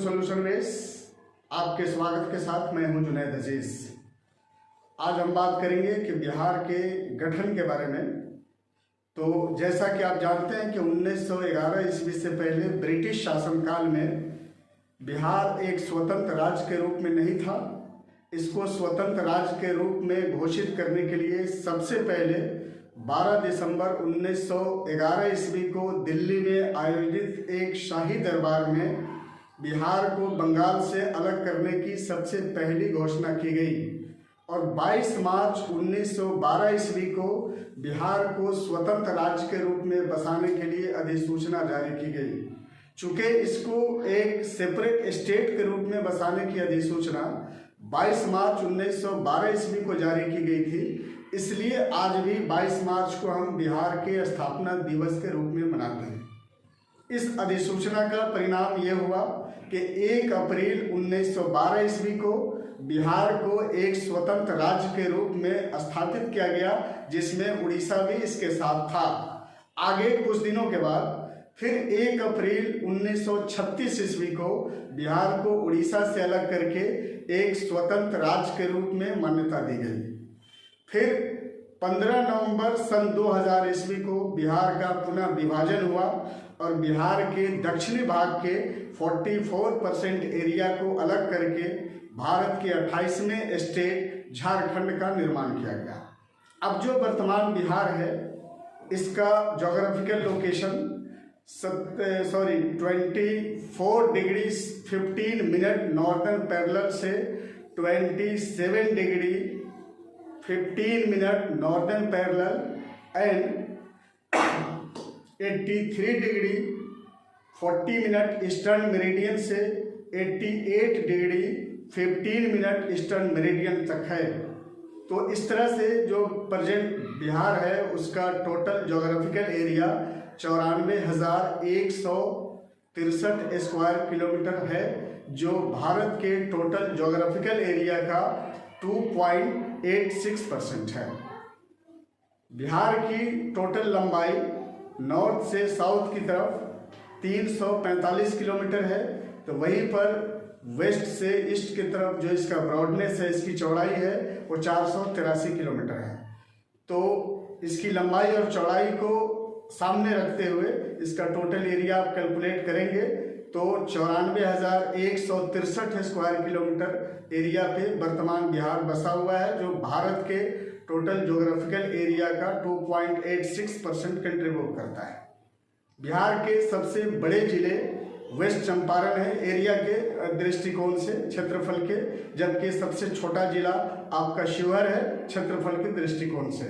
Solution में आपके स्वागत के साथ मैं हूं जुनैद अजीज। आज हम बात करेंगे कि बिहार के गठन के बारे में। तो जैसा कि आप जानते हैं कि 1911 ईस्वी से पहले ब्रिटिश शासनकाल में बिहार एक स्वतंत्र राज्य के रूप में नहीं था। इसको स्वतंत्र राज्य के रूप में घोषित करने के लिए सबसे पहले 12 दिसंबर 1911 ईस्वी को दिल्ली में आयोजित एक शाही दरबार में बिहार को बंगाल से अलग करने की सबसे पहली घोषणा की गई और 22 मार्च 1912 ईस्वी को बिहार को स्वतंत्र राज्य के रूप में बसाने के लिए अधिसूचना जारी की गई। चूँकि इसको एक सेपरेट स्टेट के रूप में बसाने की अधिसूचना 22 मार्च 1912 ईस्वी को जारी की गई थी, इसलिए आज भी 22 मार्च को हम बिहार के स्थापना दिवस के रूप में मनाते हैं। इस अधिसूचना का परिणाम ये हुआ कि 1 अप्रैल 1912 ईस्वी को बिहार को एक स्वतंत्र राज्य के रूप में स्थापित किया गया, जिसमें उड़ीसा भी इसके साथ था। आगे कुछ दिनों के बाद फिर 1 अप्रैल 1936 ईस्वी को बिहार को उड़ीसा से अलग करके एक स्वतंत्र राज्य के रूप में मान्यता दी गई। फिर 15 नवंबर सन 2000 ईस्वी को बिहार का पुनः विभाजन हुआ और बिहार के दक्षिणी भाग के 44% एरिया को अलग करके भारत के 28वें स्टेट झारखंड का निर्माण किया गया। अब जो वर्तमान बिहार है, इसका geographical location 24 degree 15 minute northern parallel से 27 degree 15 minute northern parallel and 83 degree 40 minute eastern meridian से 88 डिग्री 15 मिनट ईस्टर्न मेरिडियन तक है। तो इस तरह से जो प्रेजेंट बिहार है उसका total geographical area 94,163 square kilometre है, जो भारत के टोटल जोग्राफिकल एरिया का 2.86% है। बिहार की टोटल लंबाई नॉर्थ से साउथ की तरफ 345 किलोमीटर है, तो वहीं पर वेस्ट से ईस्ट की तरफ जो इसका ब्रॉडनेस है, इसकी चौड़ाई है, वो 483 किलोमीटर है। तो इसकी लंबाई और चौड़ाई को सामने रखते हुए इसका टोटल एरिया आप कैलकुलेट करेंगे तो 94,163 स्क्वायर किलोमीटर एरिया पे वर्तमान बिहार बसा हुआ है, जो भारत के टोटल ज्योग्राफिकल एरिया का 2.86% कंट्रीब्यूट करता है। बिहार के सबसे बड़े जिले वेस्ट चंपारण है एरिया के दृष्टिकोण से, क्षेत्रफल के, जबकि सबसे छोटा जिला आपका शिवहर है क्षेत्रफल के दृष्टिकोण से।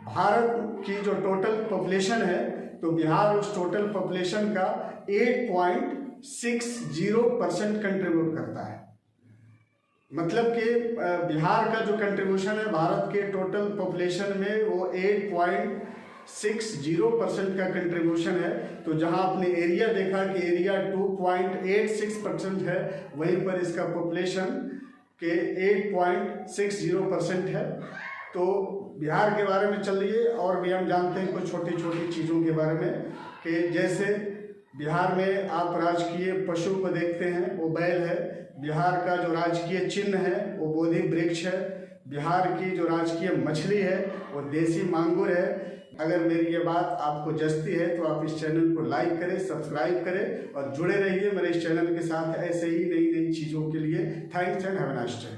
भारत की जो टोटल पॉपुलेशन है, तो बिहार उस टोटल पॉपुलेशन का 8.60% कंट्रीब्यूट करता है। मतलब कि बिहार का जो कंट्रीब्यूशन है भारत के टोटल पॉपुलेशन में, वो 8.60% का कंट्रीब्यूशन है। तो जहां आपने एरिया देखा कि एरिया 2.86% है, वहीं पर इसका पॉपुलेशन के 8.60% है। तो बिहार के बारे में चलिए और भी हम जानते हैं कुछ छोटी छोटी चीज़ों के बारे में, कि जैसे बिहार में आप राजकीय पशु को देखते हैं, वो बैल है। बिहार का जो राजकीय चिन्ह है वो बोधि वृक्ष है। बिहार की जो राजकीय मछली है वो देसी मांगुर है। अगर मेरी ये बात आपको जचती है तो आप इस चैनल को लाइक करें, सब्सक्राइब करें और जुड़े रहिए मेरे इस चैनल के साथ ऐसे ही नई नई चीज़ों के लिए। Thanks and have a nice day.